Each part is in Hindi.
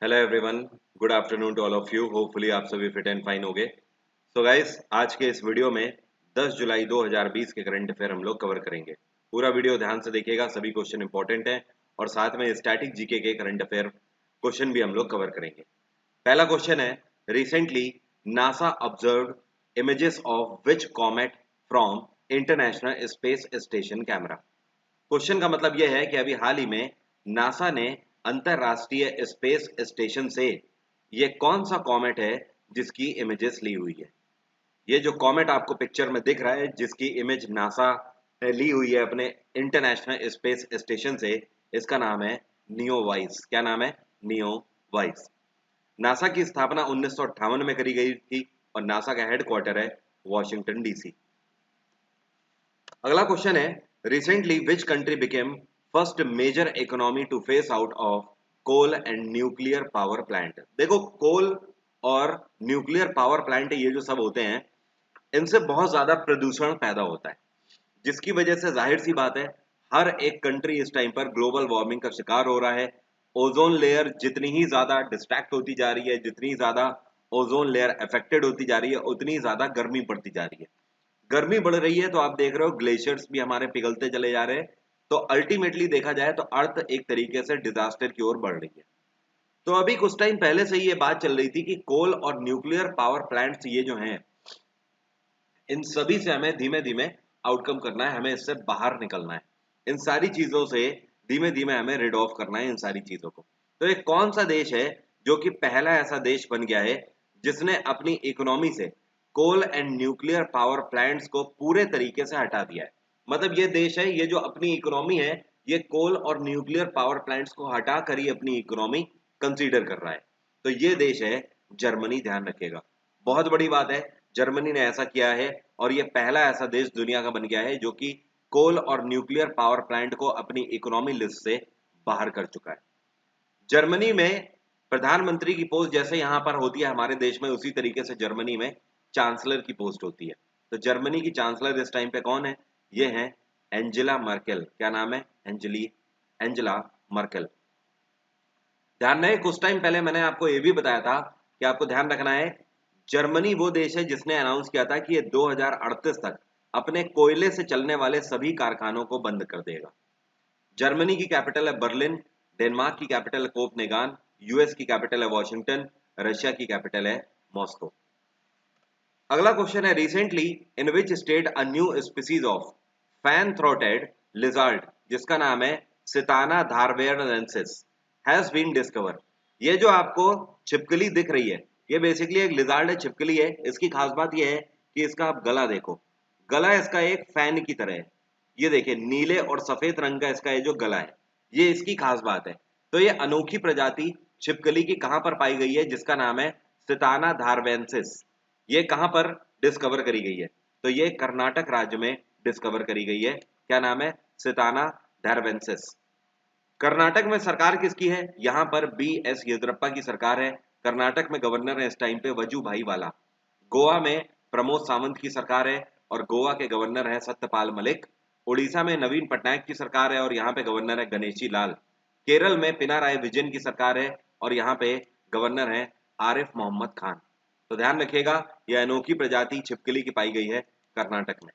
Hello everyone, good afternoon to all of you. Hopefully आप सभी फिट एंड फाइन होंगे। सो गाइस, आज के इस वीडियो में 10 जुलाई 2020 के करंट अफेयर हम लोग कवर करेंगे। पूरा वीडियो ध्यान से देखिएगा, सभी क्वेश्चन इंपॉर्टेंट हैं और साथ में स्टैटिक जीके के करंट अफेयर क्वेश्चन भी हम लोग कवर करेंगे। पहला क्वेश्चन है, recently NASA observed images of which comet from international space station camera. Question का मतलब यह है कि अभी हाल ही में नासा ने अंतरराष्ट्रीय स्पेस स्टेशन से ये कौन सा कॉमेट है जिसकी इमेजेस ली हुई है। ये जो कॉमेट आपको पिक्चर में दिख रहा है, जिसकी इमेज नासा ने ली हुई है अपने इंटरनेशनल स्पेस स्टेशन से, इसका नाम है नियो वाइस। क्या नाम है? Neo vice. नासा की स्थापना 1958 में करी गई थी और नासा का हेडक्वार्टर है वॉशिंगटन डीसी। अगला क्वेश्चन है, recently which country became first major economy to phase out of coal and nuclear power plant. देखो, कोल और न्यूक्लियर पावर प्लांट ये जो सब होते हैं, इनसे बहुत ज्यादा प्रदूषण पैदा होता है, जिसकी वजह से जाहिर सी बात है हर एक कंट्री इस टाइम पर ग्लोबल वार्मिंग का शिकार हो रहा है। ओजोन लेयर जितनी ही ज्यादा डिस्ट्रैक्ट होती जा रही है, जितनी ज्यादा ओजोन लेयर अफेक्टेड होती जा रही है, उतनी ज्यादा गर्मी बढ़ती जा रही है। गर्मी बढ़ रही है तो आप देख रहे हो ग्लेशियर्स भी हमारे पिघलते चले जा रहे हैं। तो अल्टीमेटली देखा जाए तो अर्थ एक तरीके से डिजास्टर की ओर बढ़ रही है। तो अभी कुछ टाइम पहले से ही ये बात चल रही थी कि कोल और न्यूक्लियर पावर प्लांट्स ये जो हैं, इन सभी से हमें धीमे धीमे आउटकम करना है, हमें इससे बाहर निकलना है। इन सारी चीजों से धीमे धीमे हमें रिड ऑफ करना है इन सारी चीजों को। तो ये कौन सा देश है जो कि पहला ऐसा देश बन गया है जिसने अपनी इकोनॉमी से कोल एंड न्यूक्लियर पावर प्लांट्स को पूरे तरीके से हटा दिया है? मतलब ये देश है, ये जो अपनी इकोनॉमी है, ये कोल और न्यूक्लियर पावर प्लांट्स को हटा कर ही अपनी इकोनॉमी कंसीडर कर रहा है। तो ये देश है जर्मनी। ध्यान रखिएगा, बहुत बड़ी बात है, जर्मनी ने ऐसा किया है और ये पहला ऐसा देश दुनिया का बन गया है जो कि कोल और न्यूक्लियर पावर प्लांट को अपनी इकोनॉमी लिस्ट से बाहर कर चुका है। जर्मनी में प्रधानमंत्री की पोस्ट जैसे यहाँ पर होती है हमारे देश में, उसी तरीके से जर्मनी में चांसलर की पोस्ट होती है। तो जर्मनी की चांसलर इस टाइम पे कौन है? ये है एंजेला मर्केल। क्या नाम है? Angela Merkel. ध्यान रहे, कुछ टाइम पहले मैंने आपको ये भी बताया था कि आपको ध्यान रखना है, जर्मनी वो देश है जिसने अनाउंस किया था कि ये 2038 तक अपने कोयले से चलने वाले सभी कारखानों को बंद कर देगा। जर्मनी की कैपिटल है बर्लिन, डेनमार्क की कैपिटल है कोपनेगान, यूएस की कैपिटल है वॉशिंगटन, रशिया की कैपिटल है मॉस्को। अगला क्वेश्चन है, recently in which state a new species of fan throated lizard जिसका नाम है सिताना धारवेरेंसिस हैज बीन डिस्कवर। ये जो आपको छिपकली दिख रही है, ये बेसिकली एक लिजर्ड है, छिपकली है। इसकी खास बात ये है कि इसका आप गला देखो, गला इसका एक फैन की तरह है। ये देखिए, नीले और सफेद रंग का इसका ये जो गला है, ये इसकी खास बात है। तो ये अनोखी प्रजाति छिपकली की कहां पर पाई गई है जिसका नाम है सिताना धारवेंसिस? ये कहां पर डिस्कवर करी गई है? तो ये कर्नाटक राज्य में डिस्कवर करी गई है। क्या नाम है? सिताना धारवेंसिस। कर्नाटक में सरकार किसकी है? यहाँ पर बी एस येदियुरप्पा की सरकार है। कर्नाटक में गवर्नर है इस टाइम पे वजूभाई वाला। गोवा में प्रमोद सावंत की सरकार है और गोवा के गवर्नर है सत्यपाल मलिक। उड़ीसा में नवीन पटनायक की सरकार है और यहाँ पे गवर्नर है गणेशी लाल। केरल में पिनाराई विजयन की सरकार है और यहाँ पे गवर्नर है आरिफ मोहम्मद खान। तो ध्यान रखिएगा, यह अनोखी प्रजाति छिपकली की पाई गई है कर्नाटक में।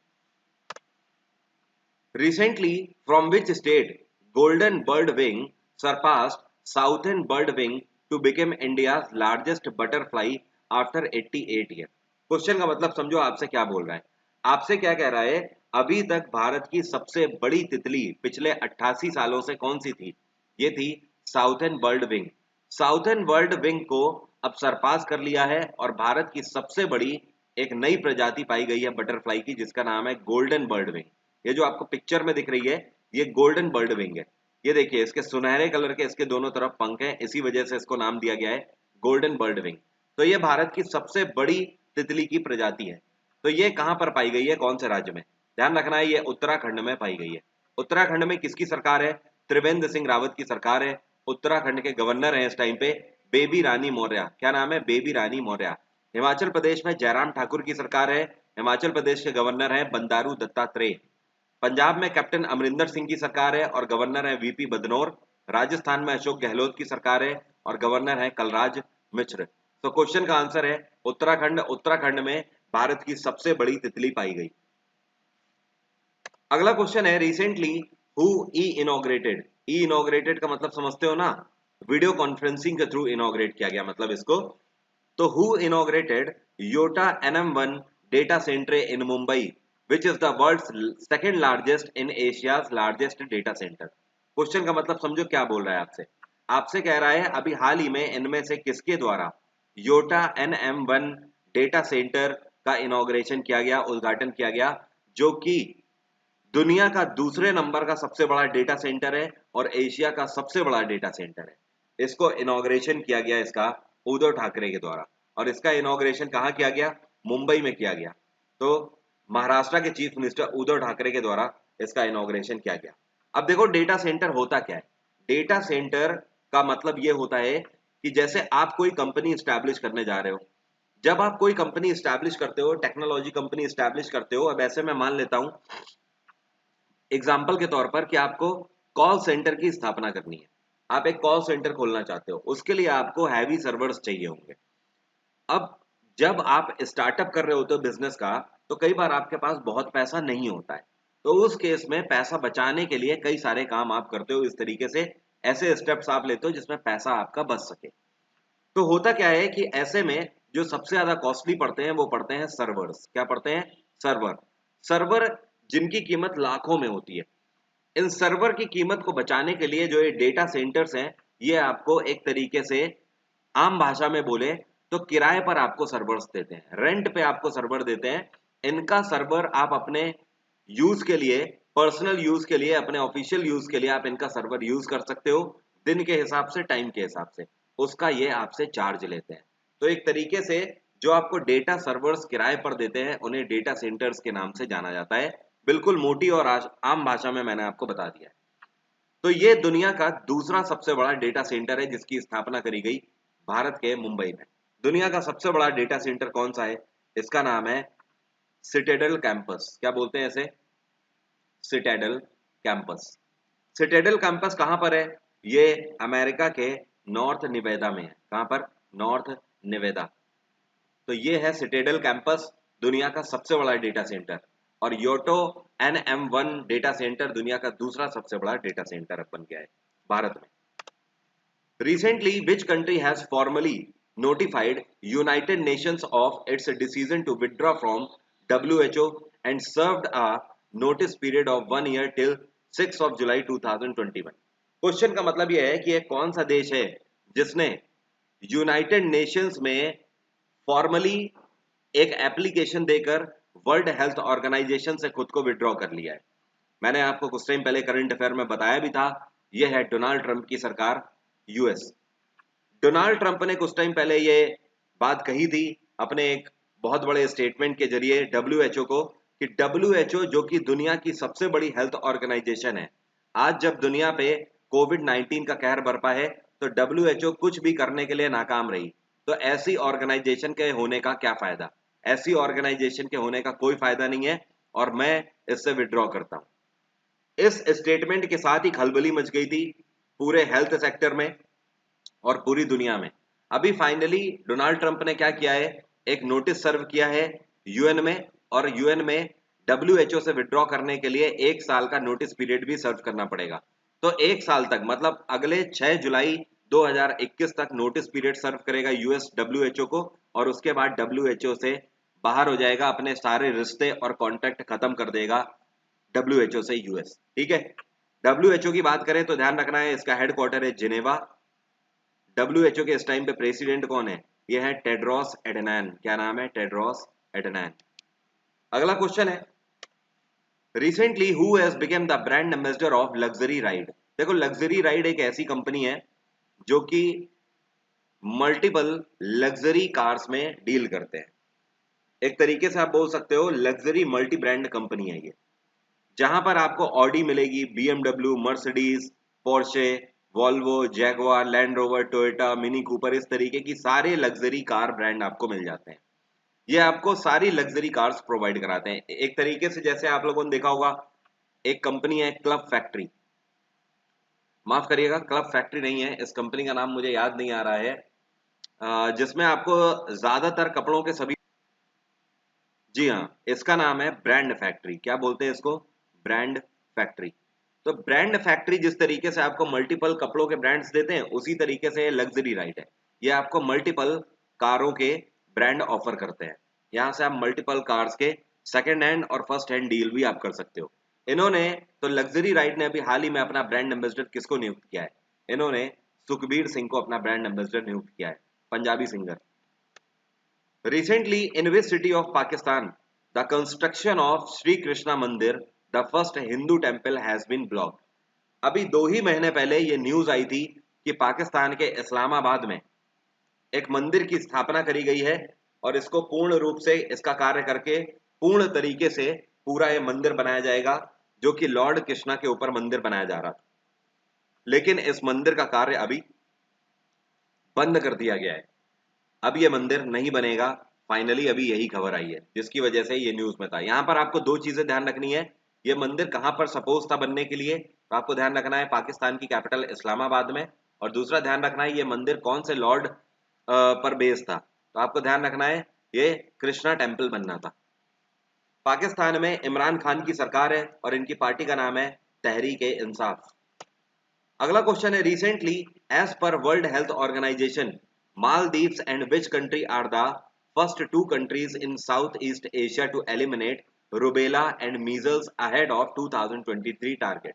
Recently, from which state golden bird wing surpassed southern bird wing to become India's largest butterfly after 88 years? Question का मतलब समझो, आपसे क्या बोल रहा है, आपसे क्या कह रहा है, अभी तक भारत की सबसे बड़ी तितली पिछले 88 सालों से कौन सी थी? ये थी southern bird wing. Southern bird wing को अब सरपास कर लिया है और भारत की सबसे बड़ी एक नई प्रजाति पाई गई है बटरफ्लाई की, जिसका नाम है गोल्डन बर्ड विंग। ये जो आपको पिक्चर में दिख रही है, ये गोल्डन बर्ड विंग है। ये देखिए, इसके सुनहरे कलर के इसके दोनों तरफ पंख हैं, इसी वजह से इसको नाम दिया गया है गोल्डन बर्ड विंग। तो ये भारत की सबसे बड़ी तितली की प्रजाति है। तो ये कहां पर पाई गई है, कौन से राज्य में? ध्यान रखना है, ये उत्तराखंड में पाई गई है। उत्तराखंड में किसकी सरकार है? त्रिवेंद्र सिंह रावत की सरकार है। उत्तराखंड के गवर्नर हैं इस टाइम पे बेबी रानी मौर्य। क्या नाम है? बेबी रानी मौर्य। हिमाचल प्रदेश में जयराम ठाकुर की सरकार है। हिमाचल प्रदेश के गवर्नर हैं बंडारू दत्तात्रेय। पंजाब में कैप्टन अमरिंदर सिंह की सरकार है और गवर्नर है वीपी बदनौर। राजस्थान में अशोक गहलोत की सरकार है और गवर्नर है कलराज मिश्र। तो क्वेश्चन का आंसर है उत्तराखंड। उत्तराखंड में भारत की सबसे बड़ी तितली पाई गई। अगला क्वेश्चन है recently who e inaugurated. E inaugurated का मतलब समझते हो ना, वीडियो कॉन्फ्रेंसिंग के थ्रू इनॉग्रेट किया गया मतलब इसको। तो who inaugurated Yotta NM1 data center in Mumbai which is the world's second largest in Asia's largest data center. Question का मतलब समझो क्या बोल रहा है आपसे। आपसे कह रहा है अभी हाल ही में इनमें से किसके द्वारा योटा NM1 डेटा सेंटर का इनॉग्रेशन किया गया, उद्घाटन किया गया, जो कि दुनिया का दूसरे नंबर का सबसे बड़ा डेटा सेंटर है और एशिया का सबसे बड़ा डेटा सेंटर है। इसको इनॉग्रेशन किया गया इसका उद्धव ठाकरे के द्वारा। और इसका इनॉग्रेशन कहाँ किया गया? मुंबई में किया गया। तो महाराष्ट्र के चीफ मिनिस्टर उद्धव ठाकरे के द्वारा इसका इनॉग्रेशन किया गया। अब देखो डेटा सेंटर होता क्या है। डेटा सेंटर का मतलब ये होता है कि जैसे आप कोई कंपनी स्टैब्लिश करने जा रहे हो, जब आप कोई कंपनी स्टैब्लिश करते हो, टेक्नोलॉजी कंपनी स्टैब्लिश करते हो, अब ऐसे मैं मान लेता हूं एग्जाम्पल के तौर पर कि आपको कॉल सेंटर की स्थापना करनी है, आप एक कॉल सेंटर खोलना चाहते हो, उसके लिए आपको हैवी सर्वर्स चाहिए होंगे। अब जब आप स्टार्टअप कर रहे होते हो बिजनेस का, तो कई बार आपके पास बहुत पैसा नहीं होता है। तो उस केस में पैसा बचाने के लिए कई सारे काम आप करते हो, इस तरीके से ऐसे स्टेप्स आप लेते हो जिसमें पैसा आपका बच सके। तो होता क्या है कि ऐसे में जो सबसे ज्यादा कॉस्टली पड़ते हैं वो पड़ते हैं सर्वर्स। क्या पड़ते हैं? सर्वर। सर्वर जिनकी कीमत लाखों में होती है। इन सर्वर की कीमत को बचाने के लिए जो ये डेटा सेंटर्स हैं, ये आपको एक तरीके से आम भाषा में बोले तो किराए पर आपको सर्वर्स देते हैं, रेंट पे आपको सर्वर देते हैं। इनका सर्वर आप अपने यूज के लिए, पर्सनल यूज के लिए, अपने ऑफिशियल यूज के लिए आप इनका सर्वर यूज कर सकते हो, दिन के हिसाब से, टाइम के हिसाब से, उसका ये आपसे चार्ज लेते हैं। तो एक तरीके से जो आपको डेटा सर्वर्स किराए पर देते हैं उन्हें डेटा सेंटर्स के नाम से जाना जाता है। बिल्कुल मोटी और आम भाषा में मैंने आपको बता दिया है। तो ये दुनिया का दूसरा सबसे बड़ा डेटा सेंटर है जिसकी स्थापना करी गई भारत के मुंबई में। दुनिया का सबसे बड़ा डेटा सेंटर कौन सा है? इसका नाम है सिटेडल कैंपस। क्या बोलते हैं इसे? Citadel campus. सिटेडल कैंपस कहां पर है? ये अमेरिका के नॉर्थ निवेदा में है। कहां पर? नॉर्थ निवेदा। तो ये है सिटेडल कैंपस, दुनिया का सबसे बड़ा डेटा सेंटर। और योटो NM1 डेटा सेंटर दुनिया का दूसरा सबसे बड़ा डेटा सेंटर बन गया है भारत में। Recently, which country has formally notified United Nations of its decision to withdraw from WHO and served a notice period of 1 year till 6th of July 2021? Question का मतलब यह है कि यह कौन सा देश है जिसने यूनाइटेड नेशंस में फॉर्मली एक एप्लीकेशन देकर वर्ल्ड हेल्थ ऑर्गेनाइजेशन से खुद को विड्रॉ कर लिया है। मैंने आपको कुछ टाइम पहले करंट अफेयर में बताया भी था, यह है डोनाल्ड ट्रंप की सरकार, यूएस। डोनाल्ड ट्रंप ने कुछ टाइम पहले ये बात कही थी अपने एक बहुत बड़े स्टेटमेंट के जरिए डब्ल्यूएचओ को, कि डब्ल्यूएचओ जो कि दुनिया की सबसे बड़ी हेल्थ ऑर्गेनाइजेशन है, आज जब दुनिया पे कोविड-19 का कहर बरपा है तो डब्ल्यूएचओ कुछ भी करने के लिए नाकाम रही। तो ऐसी ऑर्गेनाइजेशन के होने का क्या फायदा? ऐसी ऑर्गेनाइजेशन के होने का कोई फायदा नहीं है और मैं इससे विड्रॉ करता हूं। इस स्टेटमेंट के साथ ही खलबली मच गई थी पूरे हेल्थ सेक्टर में और पूरी दुनिया में। अभी फाइनली डोनाल्ड ट्रंप ने क्या किया है? एक नोटिस सर्व किया है यूएन में, और यूएन में डब्ल्यूएचओ से विड्रॉ करने के लिए 1 साल का नोटिस पीरियड भी सर्व करना पड़ेगा। तो 1 साल तक मतलब अगले 6 जुलाई 2021 तक नोटिस पीरियड सर्व करेगा यूएस डब्ल्यूएचओ को, और उसके बाद डब्ल्यूएचओ से बाहर हो जाएगा, अपने सारे रिश्ते और कॉन्टेक्ट खत्म कर देगा डब्ल्यूएचओ से यूएस। ठीक है। डब्ल्यूएचओ की बात करें तो ध्यान रखना है इसका हेडक्वार्टर है जिनेवा। डब्ल्यूएचओ के इस टाइम पे प्रेसिडेंट कौन है? ये है टेड्रोस एडनैन। क्या नाम है? टेड्रोस एडनैन। अगला क्वेश्चन है recently who has become the brand ambassador of luxury ride. देखो लग्जरी राइड एक ऐसी कंपनी है जो कि मल्टीपल लग्जरी कार्स में डील करते हैं। एक तरीके से आप बोल सकते हो लग्जरी मल्टी ब्रांड कंपनी है ये, जहां पर आपको ऑडी मिलेगी, BMW, Mercedes, Porsche, Volvo, Jaguar, land rover, Toyota, mini Cooper, इस तरीके की सारे लग्जरी कार ब्रांड आपको मिल जाते हैं। ये आपको सारी लग्जरी कार्स प्रोवाइड कराते हैं। एक तरीके से जैसे आप लोगों ने देखा होगा एक कंपनी है क्लब फैक्ट्री, माफ करिएगा, क्लब फैक्ट्री नहीं है, इस कंपनी का नाम मुझे याद नहीं आ रहा है, जिसमें आपको ज्यादातर कपड़ों के सभी, जी हाँ, इसका नाम है ब्रांड फैक्ट्री। क्या बोलते हैं इसको? Brand factory. तो ब्रांड फैक्ट्री जिस तरीके से आपको मल्टीपल कपड़ों के ब्रांड्स देते हैं, उसी तरीके से ये लग्जरी राइड है। ये आपको मल्टीपल कारों के ब्रांड ऑफर करते हैं। यहाँ से आप मल्टीपल कार्स के सेकंड हैंड और फर्स्ट हैंड डील भी आप कर सकते हो। इन्होंने तो लग्जरी राइड ने अभी हाल ही में अपना ब्रांड एम्बेसडर किसको नियुक्त किया है? इन्होंने सुखबीर सिंह को अपना ब्रांड एम्बेसडर नियुक्त किया है, Punjabi singer. Recently, in which city of Pakistan, the construction of Sri Krishna Mandir, the first Hindu temple, has been blocked? अभी 2 ही महीने पहले ये न्यूज आई थी कि पाकिस्तान के इस्लामाबाद में एक मंदिर की स्थापना करी गई है और इसको पूर्ण रूप से इसका कार्य करके पूर्ण तरीके से पूरा ये मंदिर बनाया जाएगा, जो कि लॉर्ड कृष्णा के ऊपर मंदिर बनाया जा रहा था। लेकिन इस मंदिर का कार्य अभी बंद कर दिया गया है। अब ये मंदिर नहीं बनेगा, फाइनली अभी यही खबर आई है, जिसकी वजह से ये न्यूज में था। यहाँ पर आपको दो चीजें ध्यान रखनी है। ये मंदिर कहाँ पर सपोज था बनने के लिए, तो आपको ध्यान रखना है पाकिस्तान की कैपिटल इस्लामाबाद में। और दूसरा ध्यान रखना है ये मंदिर कौन से लॉर्ड पर बेस्ड था, तो आपको ध्यान रखना है ये कृष्णा टेम्पल बनना था। पाकिस्तान में इमरान खान की सरकार है और इनकी पार्टी का नाम है तहरीक ए इंसाफ। अगला क्वेश्चन है, recently as per World Health Organization, Maldives and which country are the first two countries in South East Asia to eliminate rubella and measles ahead of 2023 target?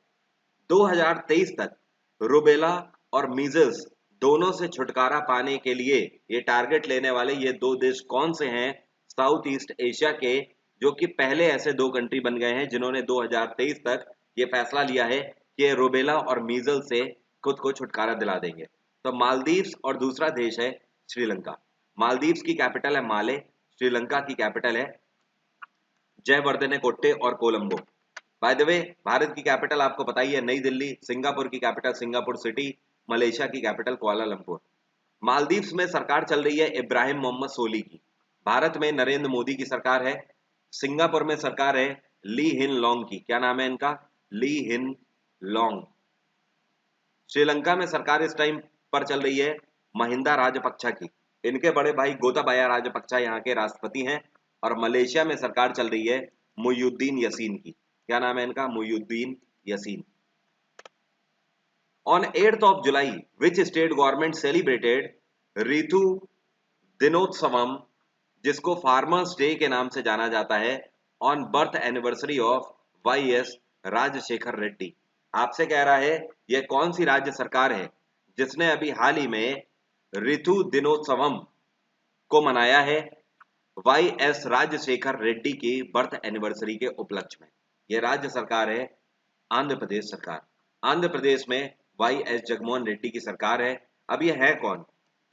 2023 तक रुबेला और मीजल्स दोनों से छुटकारा पाने के लिए ये टारगेट लेने वाले ये दो देश कौन से हैं साउथ ईस्ट एशिया के, जो कि पहले ऐसे दो कंट्री बन गए हैं जिन्होंने 2023 तक ये फैसला लिया है कि रुबेला और मीजल से खुद को छुटकारा दिला देंगे? तो मालदीव्स और दूसरा देश है श्रीलंका। मालदीव्स की कैपिटल है माले, श्रीलंका की कैपिटल है जयवर्धने कोट्टे और Colombo. By the way, Bharat की कैपिटल आपको पता ही है नई दिल्ली, सिंगापुर की कैपिटल सिंगापुर सिटी, मलेशिया की कैपिटल कुआलालंपुर। मालदीव्स में सरकार चल रही है इब्राहिम मोहम्मद सोली की, भारत में नरेंद्र मोदी की सरकार है, सिंगापुर में सरकार है ली हिन लोंग की। क्या नाम है इनका? ली हिन लोंग। श्रीलंका में सरकार इस टाइम पर चल रही है महिंदा राजपक्षा की, इनके बड़े भाई गोताबाया राजपक्षा यहाँ के राष्ट्रपति हैं। और मलेशिया में सरकार चल रही है मुइयुद्दीन यसीन की। क्या नाम है इनका? Muiyuddin Yaseen. On 8th of July, which state government celebrated Rythu Dinotsavam, जिसको फार्मर्स डे के नाम से जाना जाता है, on birth anniversary of Y S Rajasekhar Reddy? आपसे कह रहा है यह कौन सी राज्य सरकार है जिसने अभी हाल ही में ऋतु दिनोत्सवम को मनाया है वाई एस राजशेखर रेड्डी की बर्थ एनिवर्सरी के उपलक्ष्य में? यह राज्य सरकार है आंध्र प्रदेश सरकार। आंध्र प्रदेश में वाई एस जगनमोहन रेड्डी की सरकार है। अब ये है कौन?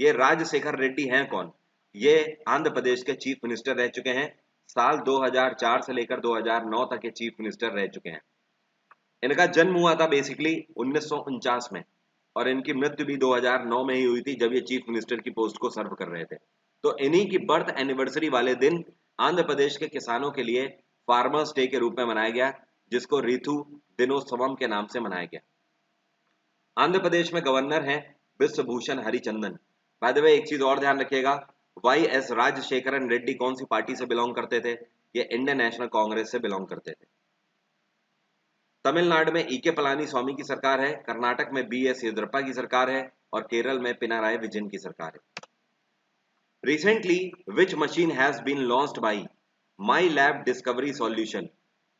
ये राजशेखर रेड्डी हैं कौन? ये आंध्र प्रदेश के चीफ मिनिस्टर रह चुके हैं, साल 2004 से लेकर 2009 तक के चीफ मिनिस्टर रह चुके हैं। इनका जन्म हुआ था बेसिकली 1949 में और इनकी मृत्यु भी 2009 में ही हुई थी, जब ये चीफ मिनिस्टर की पोस्ट को सर्व कर रहे थे। तो इन्हीं की बर्थ एनिवर्सरी वाले दिन आंध्र प्रदेश के किसानों के लिए फार्मर्स डे के रूप में मनाया गया, जिसको ऋतु दिनोत्सवम के नाम से मनाया गया। आंध्र प्रदेश में गवर्नर हैं Vishwabhushan Harichandan. By the way, एक चीज और ध्यान रखिएगा, वाई एस राजशेखरन रेड्डी कौन सी पार्टी से बिलोंग करते थे? ये इंडियन नेशनल कांग्रेस से बिलोंग करते थे। तमिलनाडु में ईके पलानी स्वामी की सरकार है, कर्नाटक में बी एस येदियुरप्पा की सरकार है और केरल में पिनाराई विजयन की सरकार है। Recently which machine has been launched by My Lab Discovery Solution,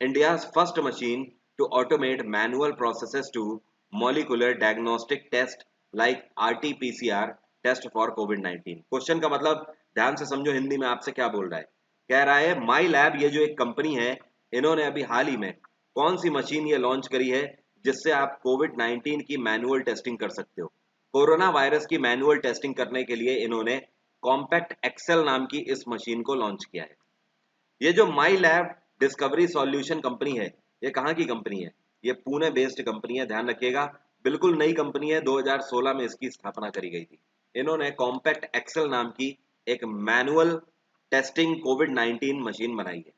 India's first machine to automate manual processes to molecular diagnostic test like RT-PCR test for कोविड-19? क्वेश्चन का मतलब ध्यान से समझो, हिंदी में आपसे क्या बोल रहा है। कह रहा है माई लैब, ये जो एक कंपनी है, इन्होंने अभी हाल ही में कौन सी मशीन ये लॉन्च करी है जिससे आप कोविड-19 की मैनुअल टेस्टिंग कर सकते हो? कोरोना वायरस की मैनुअल टेस्टिंग करने के लिए इन्होंने कॉम्पैक्ट एक्सेल नाम की इस मशीन को लॉन्च किया है। ये जो माई लैब डिस्कवरी सॉल्यूशन कंपनी है, ये कहाँ की कंपनी है? ये पुणे बेस्ड कंपनी है, ध्यान रखिएगा। बिल्कुल नई कंपनी है, 2016 में इसकी स्थापना करी गई थी। इन्होंने कॉम्पैक्ट एक्सेल नाम की एक मैनुअल टेस्टिंग कोविड-19 मशीन बनाई है।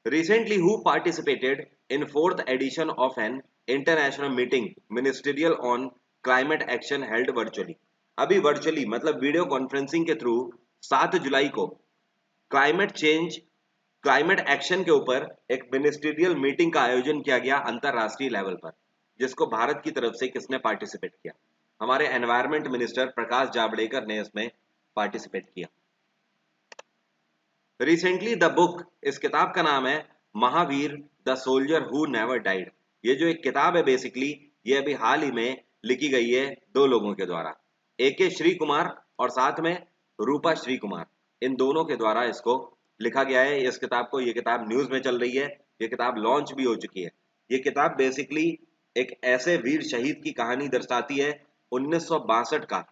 Recently, who participated in fourth edition of an international meeting ministerial on climate action held virtually. अभी वर्चुअली मतलब वीडियो कॉन्फ्रेंसिंग के थ्रू 7 जुलाई को क्लाइमेट चेंज क्लाइमेट एक्शन के ऊपर एक मिनिस्ट्रियल मीटिंग का आयोजन किया गया अंतरराष्ट्रीय लेवल पर, जिसको भारत की तरफ से किसने पार्टिसिपेट किया? हमारे एनवायरमेंट मिनिस्टर प्रकाश जावड़ेकर ने इसमें पार्टिसिपेट किया। रिसेंटली द बुक, इस किताब का नाम है Mahavir the soldier who never died. ये जो एक किताब है बेसिकली ये अभी हाल ही में लिखी गई है दो लोगों के द्वारा, AK श्री कुमार और साथ में रूपा श्री कुमार, इन दोनों के द्वारा इसको लिखा गया है। इस किताब को, ये किताब न्यूज में चल रही है, ये किताब लॉन्च भी हो चुकी है। ये किताब बेसिकली एक ऐसे वीर शहीद की कहानी दर्शाती है 1962 का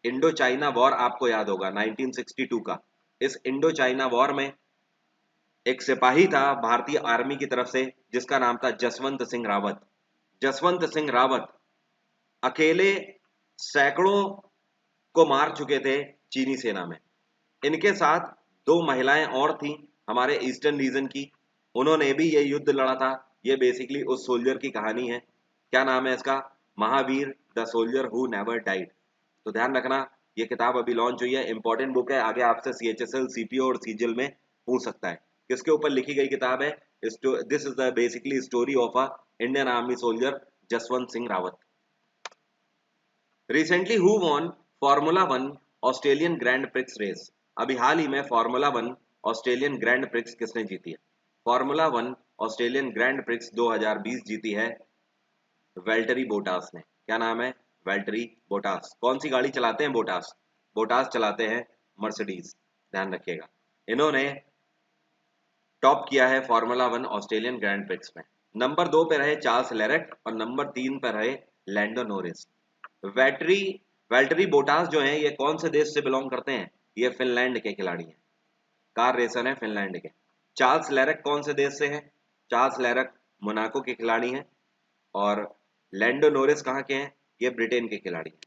इंडो चाइना वॉर, आपको याद होगा 1962 का। इस इंडो चाइना वॉर में एक सिपाही था भारतीय आर्मी की तरफ से जिसका नाम था जसवंत सिंह रावत। जसवंत सिंह रावत अकेले सैकड़ों को मार चुके थे चीनी सेना में। इनके साथ दो महिलाएं और थीं हमारे ईस्टर्न रीजन की, उन्होंने भी ये युद्ध लड़ा था। ये बेसिकली उस सोल्जर की कहानी है। क्या नाम है इसका? Mahavir the soldier who never died. तो ध्यान रखना, ये किताब अभी लॉन्च हुई है, इंपॉर्टेंट बुक है, आगे आपसे CHSL, CPO और CGL में पूछ सकता है। किसके ऊपर लिखी गई किताब है? This is the basically story of a Indian army soldier Jaswant Singh Rawat. Recently who won formula one Australian grand prix race. अभी हाल ही में formula one Australian grand prix किसने जीती है? Formula one Australian grand prix 2020 जीती है वेल्टरी बोटास ने। क्या नाम है? Valtteri Bottas. कौन सी गाड़ी चलाते हैं बोटास? बोटास चलाते हैं मर्सिडीज, ध्यान रखिएगा। इन्होंने टॉप किया है formula one Australian grand prix में। नंबर 2 पे रहे चार्ल्स लेरेट और नंबर 3 पे रहे लैंडो नोरिस। वेल्टरी वेल्टरी बोटास जो हैं ये कौन से देश से बिलोंग करते हैं? ये फिनलैंड के खिलाड़ी हैं, कार रेसर हैं फिनलैंड के। चार्ल्स लेरेट कौन से देश से हैं? चार्ल्स लेरेट मोनाको के खिलाड़ी हैं और लैंडो नोरिस कहाँ के हैं? ये ब्रिटेन के खिलाड़ी हैं।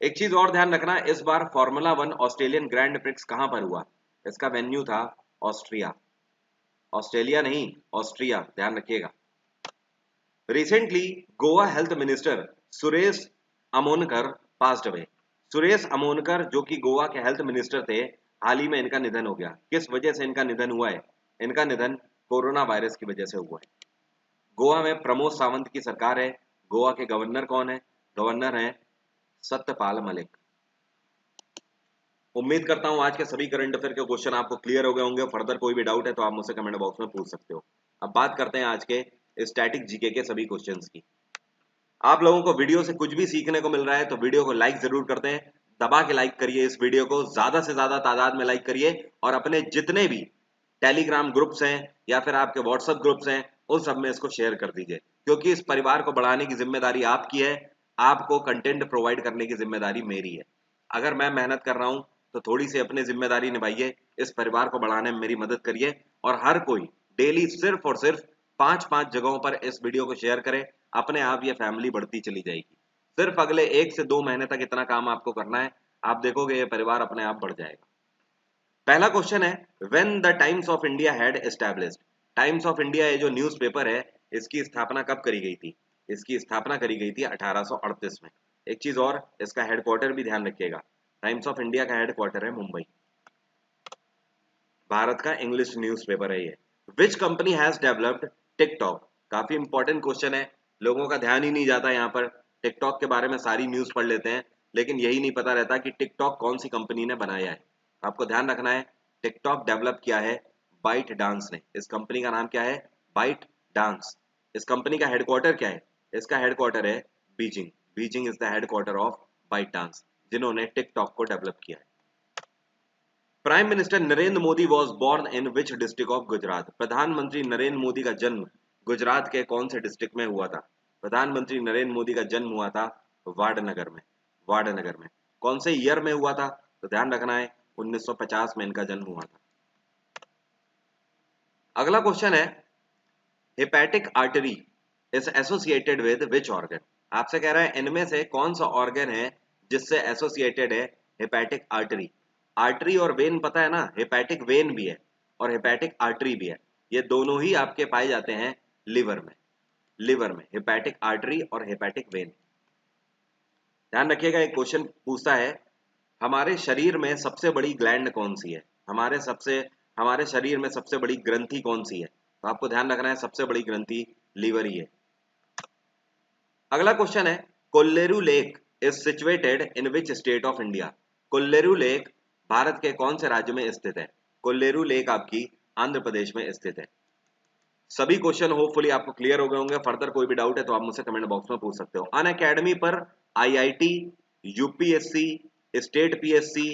एक चीज और ध्यान रखना, इस बार formula one Australian grand prix कहाँ पर हुआ? इसका वेन्यू था ऑस्ट्रिया, ऑस्ट्रेलिया नहीं ऑस्ट्रिया, ध्यान रखिएगा। Recently Goa health minister Suresh Amonkar passed away. Suresh Amonkar जो कि गोवा के हेल्थ मिनिस्टर थे, हाल ही में इनका निधन हो गया। किस वजह से इनका निधन हुआ है? इनका निधन कोरोना वायरस की वजह से हुआ है। गोवा में प्रमोद सावंत की सरकार है। गोवा के गवर्नर कौन है? गवर्नर है सत्यपाल मलिक। उम्मीद करता हूं आज के सभी करंट अफेयर के क्वेश्चन आपको क्लियर हो गए होंगे। फर्दर कोई भी डाउट है तो आप मुझसे कमेंट बॉक्स में पूछ सकते हो। अब बात करते हैं आज के स्टैटिक जीके के सभी क्वेश्चंस की। आप लोगों को वीडियो से कुछ भी सीखने को मिल रहा है तो वीडियो को लाइक जरूर करते हैं, दबा के लाइक करिए, इस वीडियो को ज्यादा से ज्यादा तादाद में लाइक करिए और अपने जितने भी टेलीग्राम ग्रुप्स हैं या फिर आपके व्हाट्सएप ग्रुप्स हैं उन सब में इसको शेयर कर दीजिए, क्योंकि इस परिवार को बढ़ाने की जिम्मेदारी आपकी है, आपको कंटेंट प्रोवाइड करने की जिम्मेदारी मेरी है। अगर मैं मेहनत कर रहा हूं तो थोड़ी सी अपनी जिम्मेदारी निभाइए, इस परिवार को बढ़ाने में मेरी मदद करिए और हर कोई डेली सिर्फ और सिर्फ 5-5 जगहों पर इस वीडियो को शेयर करें। अपने आप ये फैमिली बढ़ती चली जाएगी। सिर्फ अगले 1 से 2 महीने तक इतना काम आपको करना है, आप देखोगे ये परिवार अपने आप बढ़ जाएगा। पहला क्वेश्चन है, when the times of India had established. Times of India ये जो न्यूज़पेपर है इसकी स्थापना कब करी गई थी? इसकी स्थापना करी गई थी 1838 में। एक चीज और, इसका हेडक्वार्टर भी ध्यान रखिएगा, टाइम्स ऑफ इंडिया का हेडक्वार्टर है मुंबई। भारत का इंग्लिश न्यूज़पेपर है ये। Which company has developed TikTok. काफी इंपॉर्टेंट क्वेश्चन है, लोगों का ध्यान ही नहीं जाता यहाँ पर। टिकटॉक के बारे में सारी न्यूज पढ़ लेते हैं लेकिन यही नहीं पता रहता कि टिकटॉक कौन सी कंपनी ने बनाया है। आपको ध्यान रखना है, टिकटॉक डेवलप किया है बाइट डांस ने। इस कंपनी का नाम क्या है? ByteDance. इस कंपनी का हेडक्वार्टर क्या है? इसका हेडक्वार्टर है Beijing. Beijing is the headquarter of ByteDance, जिन्होंने टिकटॉक को डेवलप किया है। Prime minister Narendra Modi was born in which district of Gujarat. प्रधानमंत्री नरेंद्र मोदी का जन्म गुजरात के कौन से डिस्ट्रिक्ट में हुआ था? प्रधानमंत्री नरेंद्र मोदी का जन्म हुआ था वाडनगर में। वाडनगर में। कौन से ईयर में हुआ था? तो ध्यान रखना है 1950 में इनका जन्म हुआ था। अगला क्वेश्चन है, hepatic artery is associated with which organ. आपसे कह रहा है इनमें से कौन सा ऑर्गन है जिससे एसोसिएटेड है हेपेटिक आर्टरी। आर्टरी और वेन पता है ना, हेपेटिक वेन भी है और हेपेटिक आर्टरी भी है, ये दोनों ही आपके पाए जाते हैं लिवर में। लिवर में, हेपेटिक आर्टरी और हेपेटिक वेन। ध्यान रखिएगा, एक क्वेश्चन पूछता है हमारे शरीर में सबसे बड़ी ग्लैंड कौन सी है, हमारे शरीर में सबसे बड़ी ग्रंथि कौन सी है, तो आपको ध्यान रखना है सबसे बड़ी ग्रंथि लीवर ही है। अगला क्वेश्चन है Kolleru lake is situated in which state of India. Kolleru lake Bharat के कौन से राज्य में स्थित है? कोल्लेरू लेक आपकी आंध्र प्रदेश में स्थित है। सभी क्वेश्चन होपफुली आपको क्लियर हो गए होंगे। फर्दर कोई भी डाउट है तो आप मुझसे कमेंट बॉक्स में पूछ सकते हो। अन अकेडमी पर IIT, UPSC, state PSC,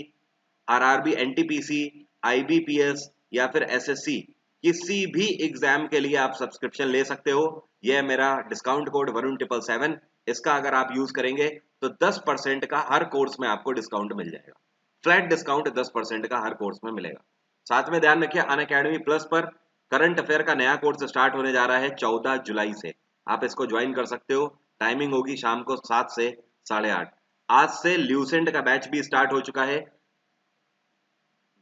RRB, NTPC, IBPS या फिर एसएससी किसी भी एग्जाम के लिए आप सब्सक्रिप्शन ले सकते हो। यह है मेरा डिस्काउंट कोड वरुण777। इसका अगर आप यूज करेंगे तो 10% का हर कोर्स में आपको डिस्काउंट मिल जाएगा। फ्लैट डिस्काउंट 10% का हर कोर्स में मिलेगा। साथ में ध्यान रखिए अन अकेडमी प्लस पर करंट अफेयर का नया कोर्स स्टार्ट होने जा रहा है 14 जुलाई से। आप इसको ज्वाइन कर सकते हो। टाइमिंग होगी शाम को 7 से 8:30। आज से ल्यूसेंट का बैच भी स्टार्ट हो चुका है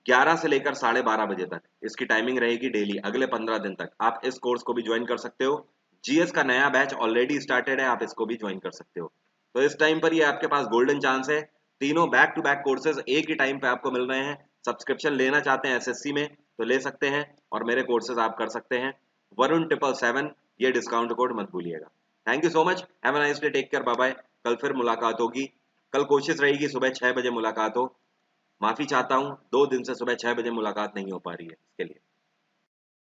11 से लेकर 12:30 बजे तक। इसकी टाइमिंग रहेगी डेली अगले 15 दिन तक। आप इस कोर्स को भी ज्वाइन कर सकते हो। जीएस का नया बैच ऑलरेडी स्टार्टेड है, आप इसको भी ज्वाइन कर सकते हो। तो इस टाइम पर ये आपके पास गोल्डन चांस है। तीनों बैक टू बैक कोर्सेज एक ही टाइम पे आपको मिल रहे हैं। सब्सक्रिप्शन लेना चाहते हैं एसएससी में तो ले सकते हैं और मेरे कोर्सेज आप कर सकते हैं। वरुण777 ये डिस्काउंट कोड मत भूलिएगा। Thank you so much, have a nice day, take care, bye bye. कल फिर मुलाकात होगी। कल कोशिश रहेगी सुबह 6 बजे मुलाकात हो। माफी चाहता हूँ 2 दिन से सुबह 6 बजे मुलाकात नहीं हो पा रही है इसके लिए।